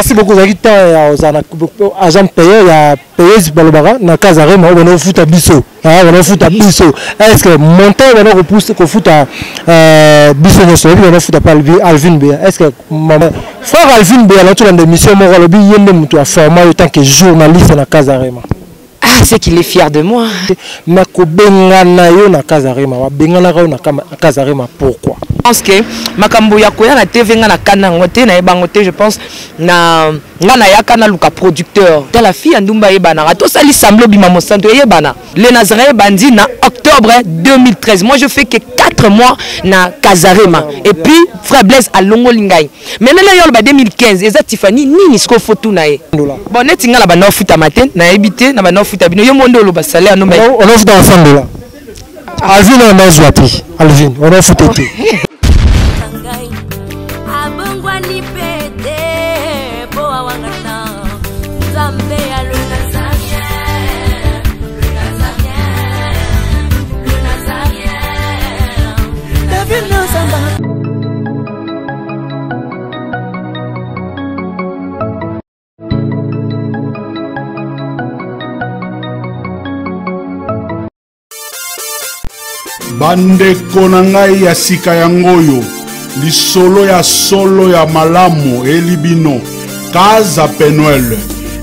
Merci beaucoup aux agents payés, il y a payé Balobara, dans Kazarema, on a foot à Bisso. On a foot à Bisso. Est-ce que monter, on a repoussé qu'on foot à Bisso, on a foot à Alvin B. Est-ce que frère Alvin B, à l'entour de l'émission, on a le billet de la formation en tant que journaliste dans Kazarema. Ah, c'est qu'il est fier de moi. Mais Bengana yo na Kazarema, Bengana yo na Kazarema, pourquoi? Je pense que makambo ya koya na TV nga na kana ngote na ebangote, je pense na nga na yaka na luka producteur de la fille Ndumba Ebana to sali samlo bima mosanto Ebana le Nazaré bandi na octobre 2013. Moi je fais que 4 mois na Kazarema et puis frère Blaise à Longolingai. Maintenant là yo ba 2015 eza Tiffany nini sko photo na e bon neti nga la ba na futa matin na ebité na ba na futa bino yo mondolo ba salaire no ba on offre ensemble là. Alvin on a joué Alvin on a foutu tout. Bande konangai ya sika yangoyo lisolo ya solo ya malamu elibino Kaza Penuel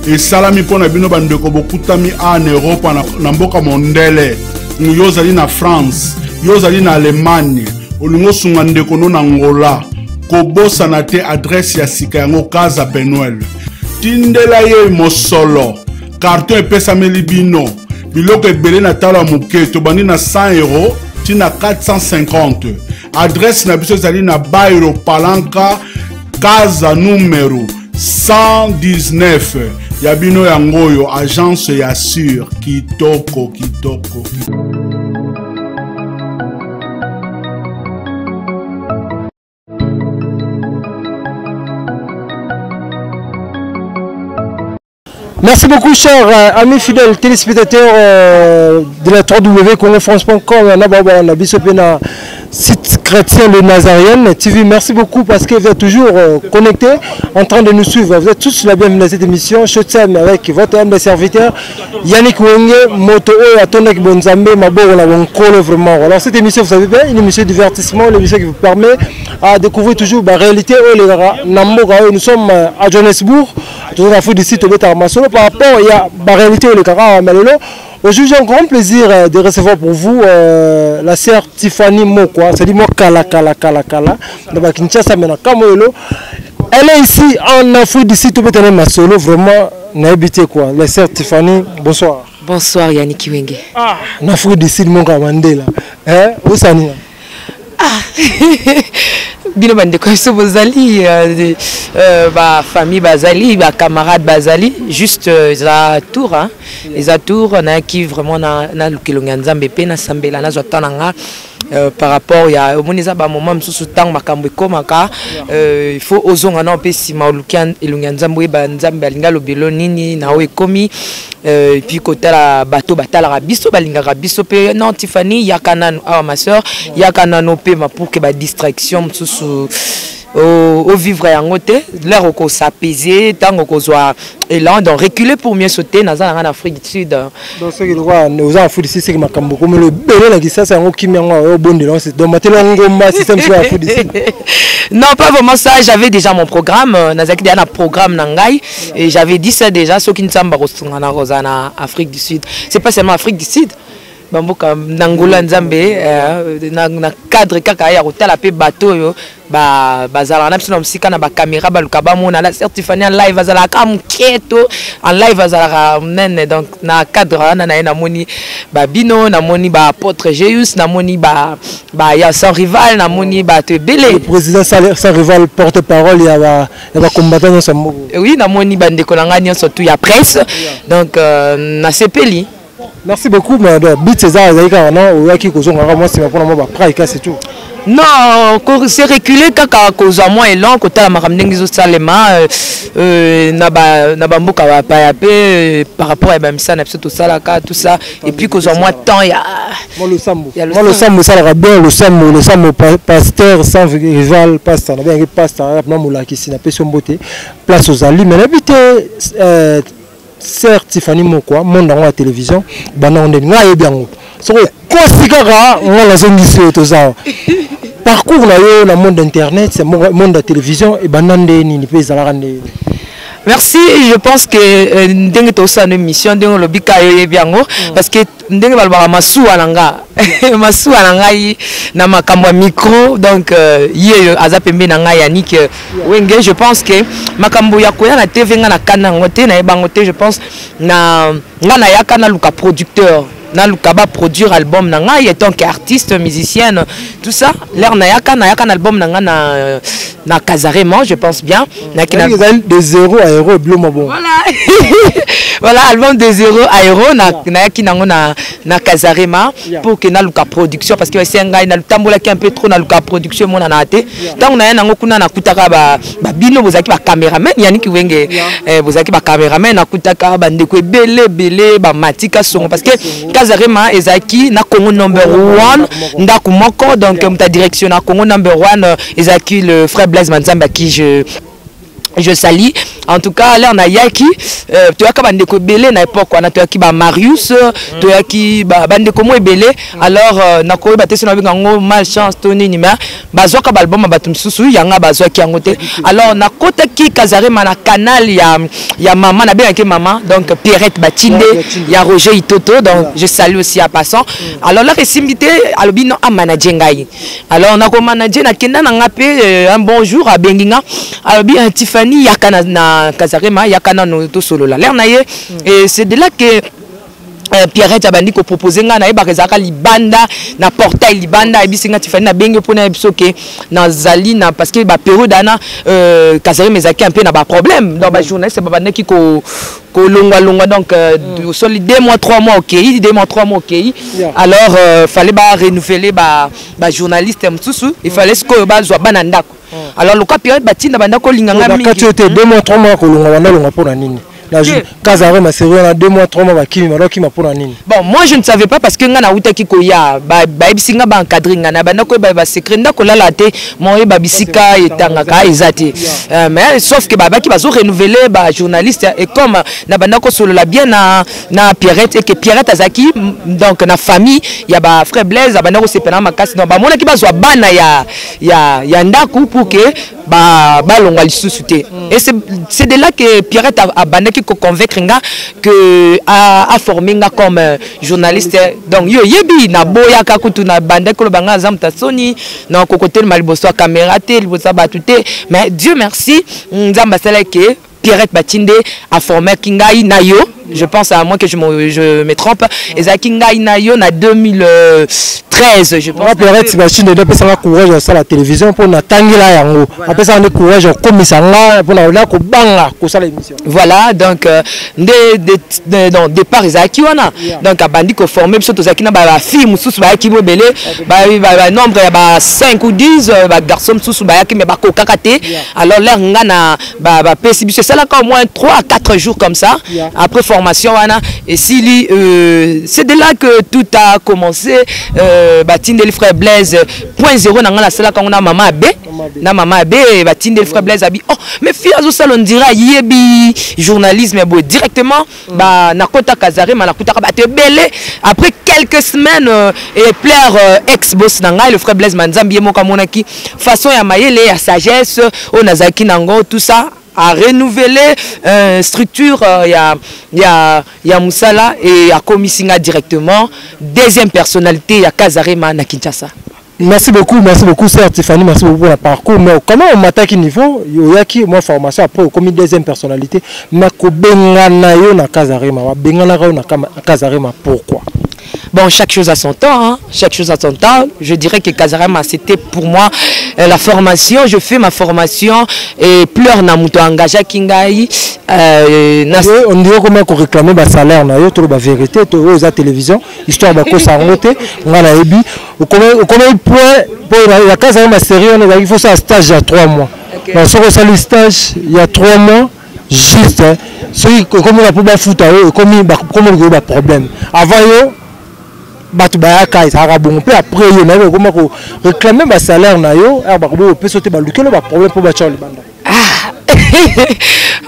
et salami pona bino bande ko bokutami en Europe na mboka mondele yozali na France yozali na Allemagne olingo sunga ndeko no na Angola ko bosa na te adresse ya sika yango Kaza Penuel tindela ye mosolo carton epesa melibino biloko ebele na tala muke to bandi na 100 € na 450. Adresse na biso zali na Bairo Palanca Kaza numéro 119 Yabino Yangoyo agence ya sur kitoko. Merci beaucoup, chers amis fidèles téléspectateurs de la www.congofrance.com. On a bisopé na site chrétien de Nazarienne TV. Merci beaucoup parce que vous êtes toujours connectés, en train de nous suivre. Vous êtes tous la bienvenue à cette émission. Shotsam avec votre humble serviteur Yannick Wenge, Moto Atonek Bonzambe, Maboro la Wonkolo vraiment. Alors cette émission, vous savez bien, une émission de divertissement, l'émission qui vous permet à découvrir toujours la réalité. Nous sommes à Johannesburg. Toujours à fond d'ici, par rapport à la réalité au Cara Malelo. Aujourd'hui, j'ai un grand plaisir de recevoir pour vous la sœur Tiffany Moko. C'est-à-dire moi Kala. Donc Kinshasa maintenant Kamoelo. Elle est ici en Afrique d'ici, tout le monde solo vraiment n'habité quoi. La sœur Tiffany, bonsoir. Bonsoir Yannick Wenge. Ah, en Afrique d'ici mon Mandela. Hein? Où ça n'est? Ah. Bino bande ko so bozali ba famille bazali ba camarade bazali juste za tour hein les tour na qui vraiment na lukilonga nzambe pe na sambela na zotananga par rapport ya omoniza ba moment msusu tang makambo ekomaka il faut ozonga na pe sima lukian elonga nzambe ba nzambe alinga lobelo nini na o ekomi et puis kotala bateau batala biso balinga biso pe non Tiffany yakana ma soeur yakana no pe ma pour que ba distraction msusu au vivre à côté l'air au s'apaiser tant qu'on soit élan donc reculer pour mieux sauter dans en Afrique du Sud donc ce qu'il voit nous en Afrique du Sud c'est que makambo comme le bébé là qui ça c'est un qui met au bon de là c'est donc maintenant ngoma système sur Afrique du Sud non pas vraiment ça j'avais déjà mon programme nazaki déjà un programme nangai et j'avais dit ça déjà ceux qui ne samba rosungana rosana Afrique du Sud c'est pas seulement Afrique du Sud bamboka nangola nzambe na cadre kaka ya hôtel pe bateau yo bazala na psina msika na ba caméra baluka ba mona la certifié en live bazala kam keto en live bazala nene donc na cadre na moni ba bino na moni ba apôtre Jésus na moni ba ya sans rival na moni ba te belé le président sans rival porte-parole ya ba combattant ensemble oui na moni ba ndeko na ngani surtout ya presse donc na sepeli Merci beaucoup, mais but César, moi c'est c'est tout. Non, c'est reculé quand cause à moi et long côté la maramdengi salema na bamboka wa payape par rapport à bamisa na tout ça là tout ça et puis cause à moi temps il y a le sambo ça la bien le sambo pasteur sans rival pasteur na bien pasteur na moula qui s'ina pe somboté place aux alliés mais l'habité certes Tiffany Mokwa monde dans la télévision bana on est ngaye bien so ko sikara on la zone ici tout ça parcours là dans le monde d'internet c'est monde de télévision et banande ni pe zalarande. Merci, je pense que ndenge to sa émission ndenge lo bika yo biango parce que ndenge balba masu alanga masu alanga yi na makambo micro donc ye azapembe na nga Yannick Wenge je pense que makambo ya koya na TV nga na kana ngote na ebangote je pense na nga na yakana luka producteur na lukaba produire album na nga étant qu'artiste musicienne tout ça l'air na yakana album na nga na Casarema je pense bien na de 0 à héros et bleu bon voilà voilà album de 0 à héros na yakina na Casarema pour que na luka production parce que c'est nga na lutambola qui un peu trop na luka production mona na té tant na yango kuna na kutaka ba bino bozaki ba cameraman Yannick Wenge bozaki ba cameraman na kutaka ba ndeko belé ba matika songo parce que Casarema ezaki na Congo number 1 ndaku moko donc ta direction na Congo number 1 ezaki le frère Blaise Manzamba qui je salue en tout cas là on a yaki tu as kabande ko belé na époque on a tu as ki ba Marius tu as ki ba bande ko mo belé alors na ko ba tesi na bingo malchance toni ni ma bazwa ka album ba tumsusu yanga bazwa ki yangote alors na kota ki Casarema na canal ya maman na bien ki maman donc Pierrette Batinde ya Roger Itoto donc je salue aussi à passant alors là resimité alobino a manager ngai alors na ko manager na kenda na ngape un bonjour à Benginga alobi Tiffany yakana na Casarema yakana no to solo la l'air naie et c'est de là que Pierrette abandi ko proposer nga na ebakezaka libanda na portail libanda ebisinga Tiffany na benge pona ebisoke na zali na parce que ba période ana Casarema ezaki un peu na ba problème dans ba journaliste ba bande ki ko longa donc solide 2 mois 3 mois OK 2 mois 3 mois OK alors fallait ba renouveler ba journaliste msusu il fallait que ba zo bana ndako alors le cas Pierrette batinda banda ko linganga mingi quand tu étais 2 mois 3 mois ko longa pona nini Casarema c'est vrai 2 mois 3 mois qui m'a pour nini. Bon moi je ne savais pas parce que nga na uta kiko ya ba bisinga ba encadrer nga na bana ko ba secret ndako la la te moi ba bisika etanga ka ezati mais sauf que ba ki bazo renouveler ba journaliste et comme na bana ko solo la bien na Pierrette et que Pierrette azaki donc na famille ya ba frère Blaise bana ko sepena makasi donc ba mona ki bazo bana ya ndako pour que ba longa lisusu te et c'est de là que Pierrette a bana qui convaincre nga que a formé nga comme journaliste donc yo yebi na boya ka kutu na bande ko banga zamta soni na kokotel maliboso caméra te libosa batute mais Dieu merci nzamba sala que Pierrette Batinde a formé Kingai Nayo je pense à moi que je me trompe ezaki ngai Nayo na 2013 je pense Pierrette Batinde de pesa courage à la télévision pour na tangila yango après ça on courage comme ça pour na ko banga ko sala émission voilà donc dans départ ezaki wana donc abandi ko former biso tozaki na ba fille mususu ba ki bobele ba nombre ya ba 5 ou 10 ba garçon mususu ba yaki mais ba ko kakate alors là ngana ba pesi biso c'est là au moins 3 à 4 jours comme ça après formation wana et si c'est de là que tout a commencé Batinde le frère Blaise point 0 na ngana sala quand on a maman Abe Batinde le frère Blaise abi oh mais fille azo salon dira yebi journalisme bo directement ba na kota Casarema na kota ba te belé après quelques semaines et plaire ex boss nanga le frère Blaise Manzambi mo kamonaki façon ya mayele ya sagesse on azaki nango tout ça à renouveler structure ya Musala et à Komisinga directement deuxième personnalité ya Casarema na Kinshasa. Merci beaucoup sœur Tiffany, merci beaucoup pour le parcours. Mais comment on m'attaque niveau yoyaki moi formation après comme deuxième personnalité mais ko bengana yo na Casarema, bengana yo na Casarema pourquoi? Bon, chaque chose à son temps, hein. Chaque chose à son temps. Je dirais que Casarema, c'était pour moi la formation, je fais ma formation et pleure na muto engagé kingai. On dit comment qu'on réclame le salaire, on a la vérité, on a la télévision, histoire de quoi ça remonte, on a la EBI. Comment il peut, pour la case de ma série, il faut ça un stage il y a 3 mois. Dans ce stage, il y a 3 mois, juste, comme on a pas foutre, comme il y a problème. Avant, après il comment réclamer le salaire, on peut sauter le problème pour battre le banda.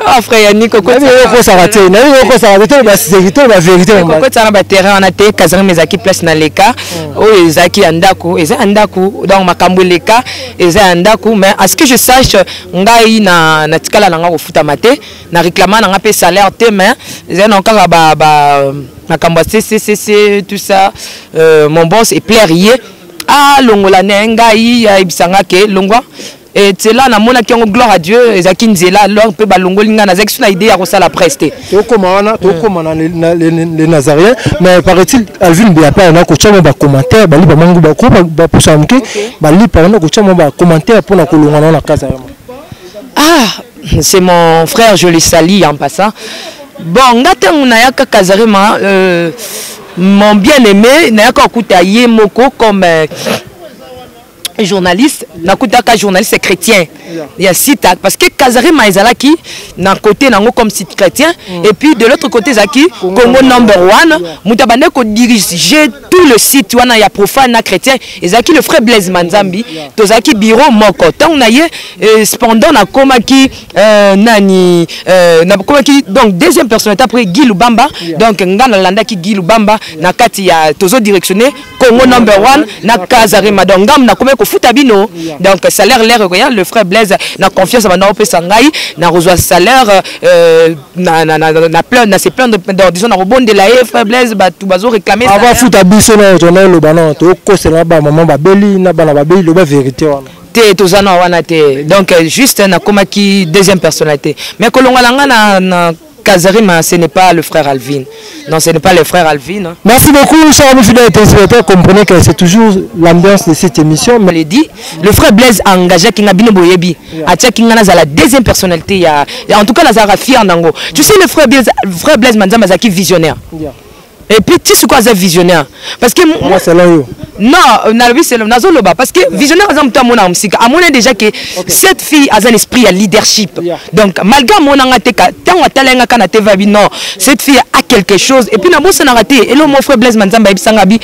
Ah frère Yannick, on a terrain mes équipes place dans les cas où ils acquis andako donc makambo les cas ils andako mais à ce que je sache ngai na tikala na nga futa maté na réclamant na pe salaire te mais ils ont encore makambo c'est tout ça mon boss est plairier ah longola ngai ya ibisanga ke longwa. Et c'est là, on a gloire à Dieu, et là, alors peut balongo linga na zexuna idée à ça la prester. Les Nazariens, mais paraît-il Alvin Biapa on a coaché mon commentaire, bali ba mangu ba ko ba poussa mke, bali pa on a coaché mon commentaire pour na kolonga na casa. Ah, c'est mon frère, je le salue en passant. Bon, ngata unayaka kazarema mon bien-aimé, nayaka okuta ye moko comme journaliste, nakutaka journaliste chrétien. Il y a site parce que Kazari Maizalaki d'un côté nango comme site chrétien et puis de l'autre côté Zaki Congo number 1 mutabane ko diriger tout le site wana ya profane na chrétien et Zaki le frère Blaise Manzambi to Zaki bureau moko tant na ye cependant na komaki nani na komaki donc deuxième personnalité après Guy Lubamba donc ngana landa ki Guy Lubamba na kati ya tozo directionné Congo number 1 na Kazari madongam na komeko futabino donc salaire l'air regarde le frère Blaise na confiance à na sangai na reçoit salaire na plein na c'est plein de disons na rebond de la frère Blaise ba tout bazo réclamer ça va fouta biso na journal le banan to ko c'est là ba maman ba beli na bana ba beli le ba vérité wana te tozana wana te donc juste na komaki deuxième personnalité mais kolonga langa na Kazarima, ce n'est pas le frère Alvin. Non, ce n'est pas le frère Alvin. Hein. Merci beaucoup, chers amis fidèles téléspectateurs. Comprenez que c'est toujours l'ambiance de cette émission. Je l'ai dit, le frère Blaise a engagé Kingabino Boyebi. Atia Kingana la deuxième personnalité. En tout cas, Nazara fier Nango. Tu sais, le frère Blaise Manzama Zaki visionnaire. Et puis, tu sais quoi, c'est visionnaire? Parce que moi, c'est là. Non, c'est le parce que visionnaire, à mon avis déjà que cette fille a un esprit à leadership. Donc, malgré mon angateka, tant à talenga kana tevabi, non, cette fille a quelque chose. Et puis, na n'a raté. Et là, mon frère Blaise Manzamba Sangabi,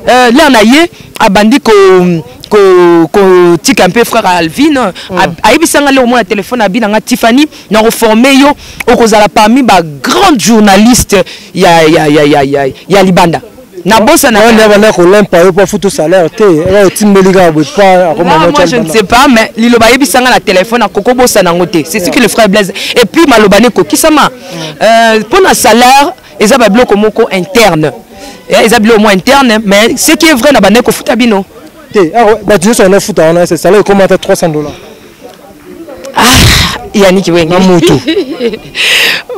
là, on a eu a bandi ko tika un peu frère Alvin a ebisanga le au moins téléphone abi na Tiffany na reformer yo okozala parmi ba grande journaliste ya Libanda na bossa na bana ko lempa yo pas photo salaire te là timbeliga pas moi je ne sais pas mais liloba ebisanga na téléphone akoko bossa na ngote c'est ce que le frère Blaise et puis malobane ko kisama pour na salaire eza ba bloc moko interne ils ont au moins interne mais ce qui est vrai na bande ko futa bino bah tu sais on a foutu on a c'est salaire comment à $300 ah Yannick Wengi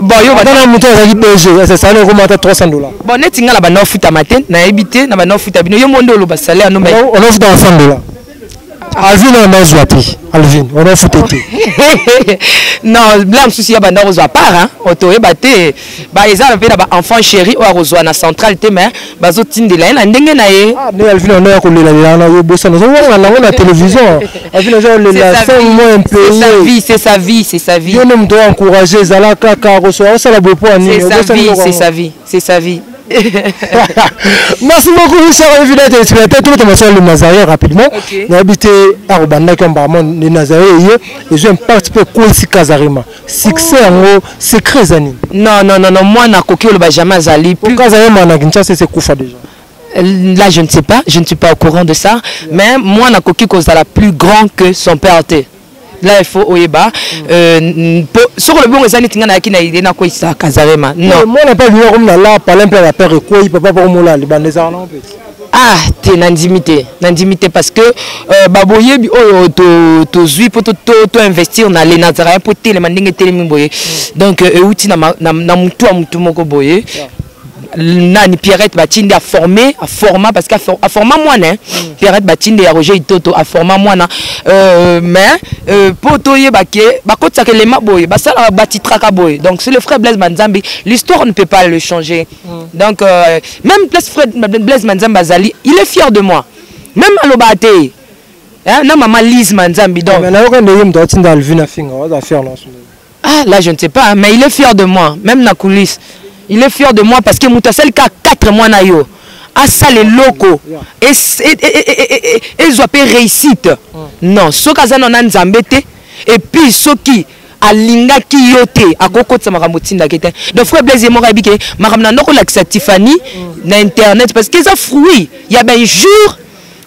bon yo badana muto azaki BG c'est salaire comment à $300 bon netinga la bande futa matin na ebité na bande futa bino yo mondo lo ba salaire no mais on offre dans $100 Alvin on a joué Alvin on a foutu non blanc souci ya bande reçoit part hein auto e baté ba ils ont fait na enfant chéri o reçoit na centralité mais bazo tindela na ndenge na ye ah mais Alvin on a ko lela na yo bossa na la télévision Alvin on le c'est moins impayé c'est sa vie yo ne doit encourager zala kaka reçoit ça la beau ani c'est sa vie Merci beaucoup, chers amis fidèles téléspectateurs. Tout le monde sur le Nazarien rapidement. J'ai habité à Rwanda, les Nazariens, et j'ai participé à Kousi Kazarima. Succès en haut, secret Zani. Non, moi, na Koki le Benjamin Zali. Pour Kazarima, na Kinshasa, c'est Koufa déjà. Là, je ne sais pas, je ne suis pas au courant de ça. Mais moi, na Koki Kozala plus grand que son père. Là il faut oyeba sur le bon resani tingana yakina idée na ko isa Kazarema non moi n'a pas vu comme là parler plein la père quoi il peut pas pour moi là les bandes en fait ah t'es n'intimité parce que baboyebi oyo to zui pour to investir na les Nazariens pour télé mandingue télé boye donc outi na mutu moko boye nani Pierrette Batinde a formé a format parce qu'à format moi né Pierrette Batinde ya Roger Itoto a format moi na mais poto ye baké ba kotsa ke les maboy ba sala batitraka boy donc c'est le frère Blaise Manzambi, l'histoire ne peut pas le changer. Donc même Blaise Manzambi Azali, il est fier de moi. Même à l'obate. Hein, non maman Lise Manzambi donc. Ah là je ne sais pas hein, mais il est fier de moi même na coulisse. Il est fier de moi parce que Moutasel ka 4 mois na yo. A ça les locaux et zoapé réussite. Non, so kazana na nzambete et puis so qui alinga ki yote akoko tsa makamotinda kete. Donc frère Blaise mo rabi ke makamna ndoko la Tiffany na internet parce que ça fruit, il y a ben jour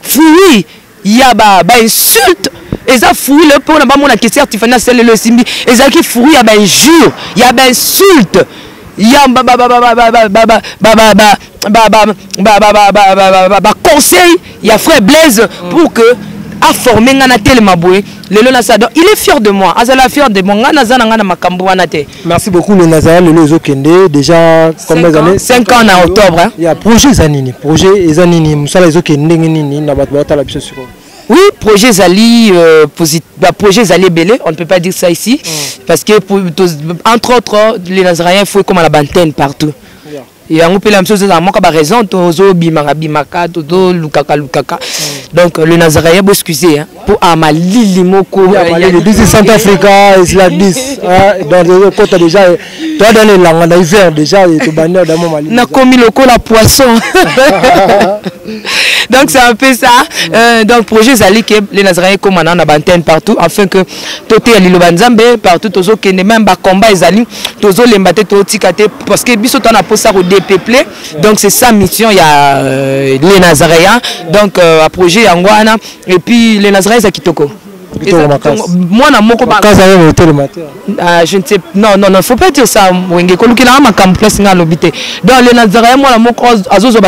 fruit, il y a ba insulte. Et ça fruit le pour na ba mon question Tiffany c'est le simbi. Et ça qui fruit, il y a ben jour, il y a ben insulte. Il y a conseil, il y a frère Blaise pour que a formé ngana tellement boy le Nazaré. Il est fier de moi. Azala fier de moi. Ngana makambo anate. Merci beaucoup le Nazaré le Lozo Kende déjà combien d'années 5 ans en octobre hein. Il y a projet Zanini musala Lozo Kende nini na batata la biso siko. Oui, projet Zali, projet Zali Belé, on ne peut pas dire ça ici, parce que entre autres, les Nazaréens font comme à la bantenne partout. Et on peut la même chose, on a raison, tozo bimaka, tozo lukaka. Donc le Nazaréen, vous excusez, pour Amali Moko. Le 10 Centrafrica, il a 10. Dans le côté déjà, toi dans les langues, dans l'hiver déjà, il est banni dans mon Mali. On a commis le col à poisson. Donc c'est un peu ça. Donc projet Zali que les Nazaréens comme on a bantenne partout, afin que Toté à Lilobanzambe, partout, tozo qui n'est même pas combat Zali, tozo les mbaté, tozo tikate, parce que biso t'en a pour ça dépeuplé. Donc c'est sa mission, il y a les Nazaréens, donc à projet Yangwana, et puis les Nazaréens à Kitoko. Moi, je ne sais non, faut pas dire ça. Donc les Nazaréens, moi,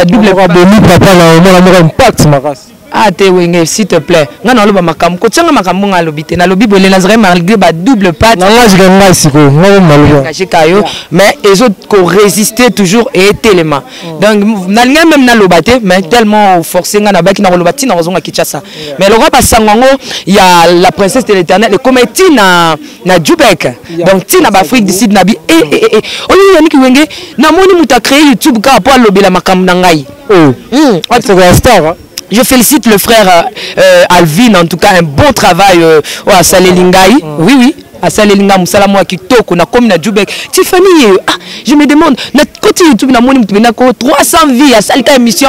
double ah, s'il te plaît. Non, double patte. Mais les autres qui résistaient toujours et éléments. Donc, même mais tellement forcé, mais il y a la princesse de l'éternel, et comme Tina na Djoubek. Donc, Tina Afrique d'ici, Nabi. Et, YouTube pour la makam nangai. Je félicite le frère Alvin, en tout cas un bon travail à Salélingaï. Oui, à Salélinga, Moussalamou Kitoko, na comme na Djoubek. Tiffany, je me demande, notre côté YouTube, na moni 300 vies à Salka émission.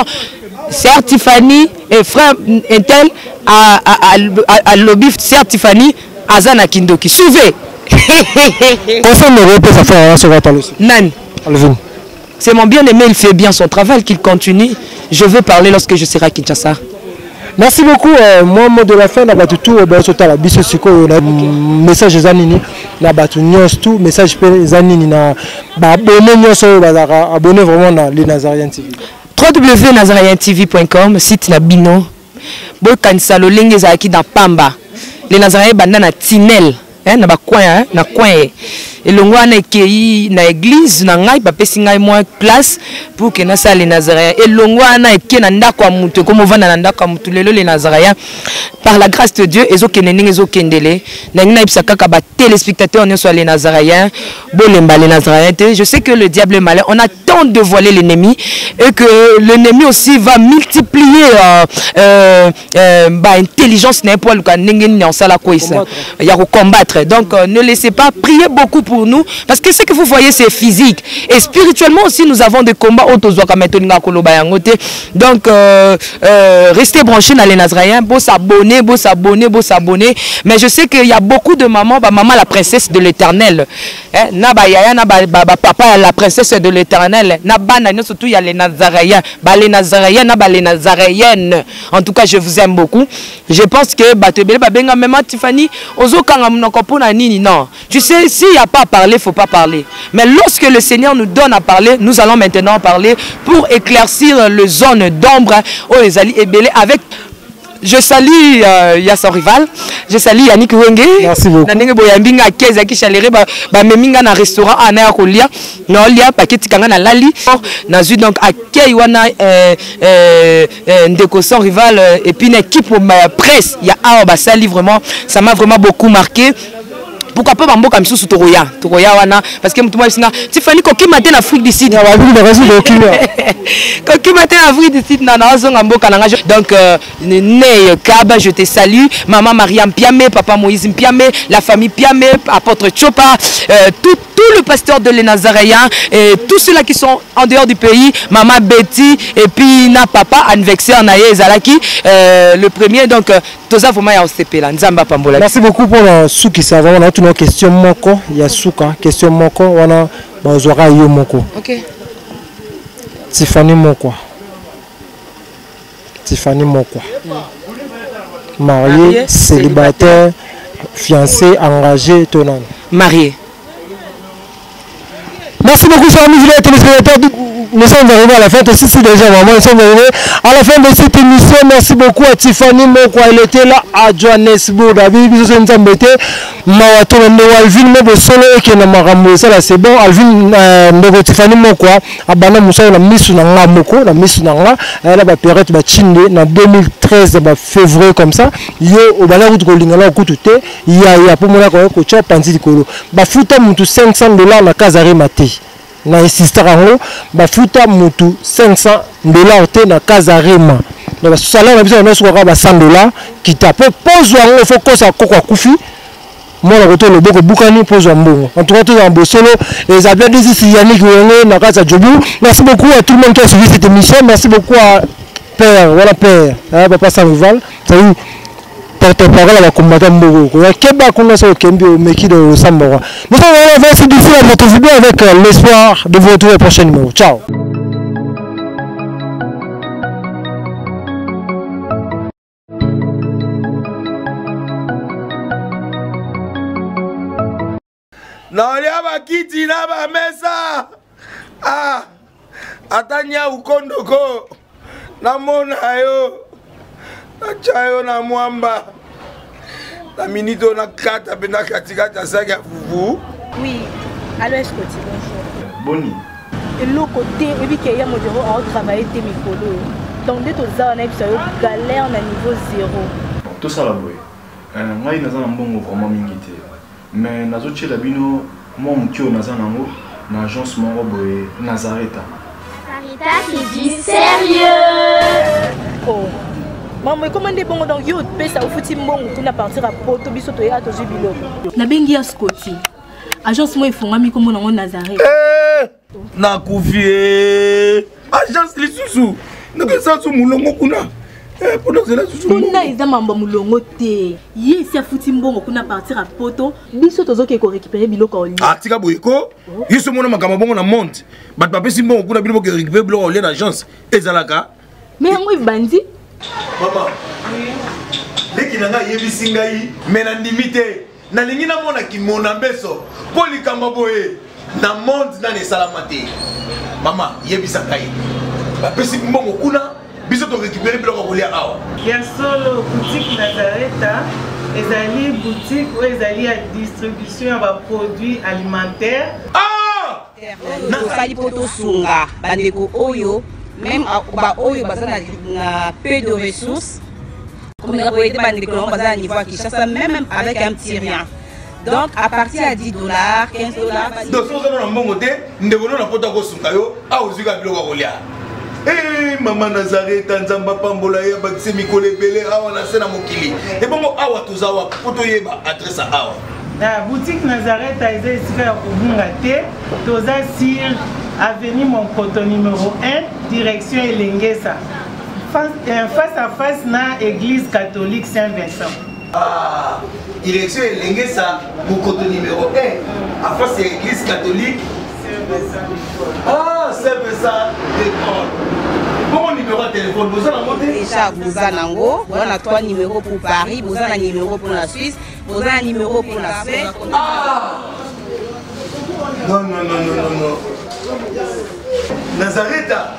Sœur Tiffany et frère Intel à lobby, Sœur Tiffany, Azana Kindoki. Suivez. Confirme le repos, ça fait un second temps aussi. Nan. Alvin. C'est mon bien-aimé, il fait bien son travail, qu'il continue. Je veux parler lorsque je serai à Kinshasa. Merci beaucoup. Moi, mot de la fin, on a tout la biso siko, message Zanini, na batu nyos tout, message Zanini na abonné nyos abonné vraiment na les Nazariens TV. www.nazarientv.com, site na bino. Bo kanisa lo lenge zaki dans Pamba. Les Nazariens banana Tinel, na ba coin, na coin. Et le roi n'est na église na ngai ba pesi ngai moi place pour que na ça les Nazaréens et le roi na ke na ndako mutu comme vana na ndako mutu lelo les Nazaréens par la grâce de Dieu ezo kenene ezo kendele na ngina ibsaka ka ba téléspectateurs ne soit les Nazaréens bolemba les Nazaréens. Je sais que le diable est malin, on a tant de voiler l'ennemi et que l'ennemi aussi va multiplier intelligence n'est pas le cas n'engeni en sala ko isa ya ko combattre. Donc ne laissez pas, prier beaucoup pour nous parce que ce que vous voyez c'est physique et spirituellement aussi nous avons des combats donc restez branchés dans les Nazaréens, beau s'abonner mais je sais qu'il y a beaucoup de mamans, maman la princesse de l'éternel papa la princesse de l'éternel surtout il y a les Nazaréens les Nazaréennes. En tout cas je vous aime beaucoup. Je pense que même Tiffany non, tu sais s'il n'y a pas à parler, il ne faut pas parler. Mais lorsque le Seigneur nous donne à parler, nous allons maintenant parler pour éclaircir les zones d'ombre aux Ezali et Belé avec je salue ya son rival, je salue Yannick Wenge. Merci beaucoup. Nandenge boyambinga keza ki chalere ba meminga na restaurant ana ya kolia. Na olia paketi kanga na lali. Na zu donc accueil wana ndeko son rival et puis une équipe presse ya a ba sali vraiment ça m'a vraiment beaucoup marqué. Pourquoi pas Bambo comme sous Toroya wana parce que moi singa Tiffany koki matin Afrique du Sud. Koki matin Afrique du Sud na zonga mboka nanga. Donc né Kaba, je te salue, maman Mariam Piamé, papa Moïse Piamé, la famille Piamé, apôtre Chopa, tout le pasteur de les Nazaréens et tous ceux là qui sont en dehors du pays, maman Betty et puis na papa anniversaire na Zalaki le premier donc toza vraiment ya OCP là Nzamba Pambola. Merci beaucoup pour le souki ça va on a une question moko ya souka question moko wana bazwaka yo moko. OK. Tiffany Mokwa. Marié, célibataire, fiancé, engagé, tenant. Marié. Merci beaucoup, chers amis téléspectateurs. Nous sommes arrivés à la fin de cette déjà maman. Nous sommes arrivés à la fin de cette émission. Merci beaucoup à Tiffany Mokwa. Elle était là à Johannesburg. David, nous sommes embêtés. Alvin, mais solo et qui n'a pas ça là c'est bon. Alvin, Tiffany Mokwa. Abana Moussa la mise na nga moko, la mise na nga. Elle a ba période ba chinde na 2013 ba février comme ça. Yo au bala route kolingala ko tuté. Ya pour moi ko cha panzi dikolo. Ba futa mutu $500 na Kazare Mate. Na insisté rango ba futa mutu $500 te na Kazarema. Donc salaire na biso na so ka ba $100 qui tape pose wango faut ko sa kokwa kufi. Moi le retour le boko bukani pose mbongo. En tout cas tout en Bosolo et ça bien dit ici Yannick Wenge na Kasa Jobu. Merci beaucoup à tout le monde qui a suivi cette émission. Merci beaucoup à Père, voilà Père, papa Samuval. Salut. Porte-parole à la combattant Mbogo. Ya Keba qu'on a sur le Kembi au Meki de Sambora. Nous sommes à la fin d'ici à notre vidéo avec l'espoir de vous retrouver au prochain numéro. Ciao. Naolia bakiti na ba mesa. Ah. Atanya ukondoko. Namona yo. Nachayo na mwamba. La minito na kata bena katikata saki ya fufu. Oui. Allô, est-ce que tu bonjour. Boni. Et l'autre côté, et puis qu'il y a mon bureau à travailler tes micros. Donc dès que tu as un épisode galère à niveau 0. Tout ça là boy. Moi il n'a pas un bon vraiment mingité. Mais nazo tche labino moi mon tio naza nango na agence mon boy Nazareta. Sarita qui dit sérieux. Oh. Maman, comment est bon donc yo pesa au fouti mbongo kuna partir à poto biso to ya to jubilo. Na bengi ya Scotty. Agence moi ifungami comme na Nazareth. Na kufie. Agence lisusu. Nako sa su mulongo kuna. Pendant cela susu. Kuna iza mamba mulongo te. Ye si afuti mbongo kuna partir à poto biso tozo ke ko récupérer biloko oli. Ah tika boyeko. Yiso mona makama bongo na monte. Bat pape si mbongo kuna biloko ke récupérer biloko oli na agence. Ezalaka. Mais yango ibandi. Maman. Leki nanga yebisi ngai mena ndimite. Na lingi na mona ki mona beso. Poli kamba boye. Na monde na ne salamate. Mama yebisa ngai. Ba pesi mbongo kuna biso to récupérer biloko kolia awa. Ya solo boutique Nazareta ezali boutique où ezali à distribution ya produits alimentaires. Ah! Na sali poto sunga bandeko oyo même ba oyo bazana na peu de ressources comme les boyete bandeko bazana niveau à Kinshasa même avec un petit rien. Donc à partir à $10, $15. Donc si vous avez un bon côté, nous devons nous apporter au sungayo à uzuka biloko kolia. Eh maman Nazareta nzamba pambola ya bakise mikole belé awa na sena mokili. Et bon awa tuzawa poto yeba adresse awa. La boutique Nazareta est ici à Kubungate, toza sur avenue Monkoto numéro 1, direction Elengesa. Face à face na église catholique Saint-Vincent. Ah, direction Elengesa, Monkoto numéro 1, à face de l'église catholique Saint-Vincent. Ah, Saint-Vincent de bon numéro de téléphone, vous en avez déjà vous en avez, on a 3 numéros pour Paris, vous en avez un numéro pour la Suisse, vous avez un numéro pour la Suède. Ah! Non, non, non, non, non, non. Nazareta!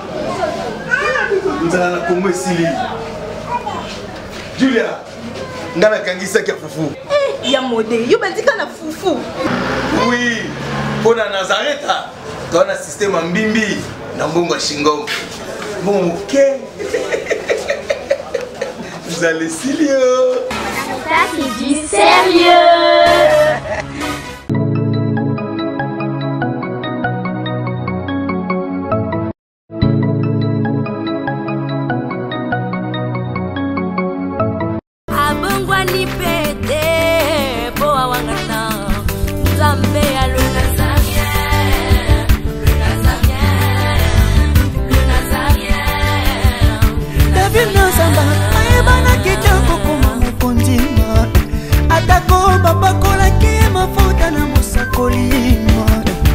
Nous allons la Congo ici. Julia, ngana kangisa kia fufu. Ya modé, yo bandika na fufu. Oui, pour la Nazareth, dans le système en bimbi, dans le bon shingo. Bon, ok. Vous allez sérieux. Ça c'est du sérieux.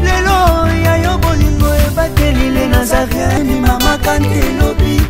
Lelo ya yo bolingo ebateli le Nazarene mama kanti lobi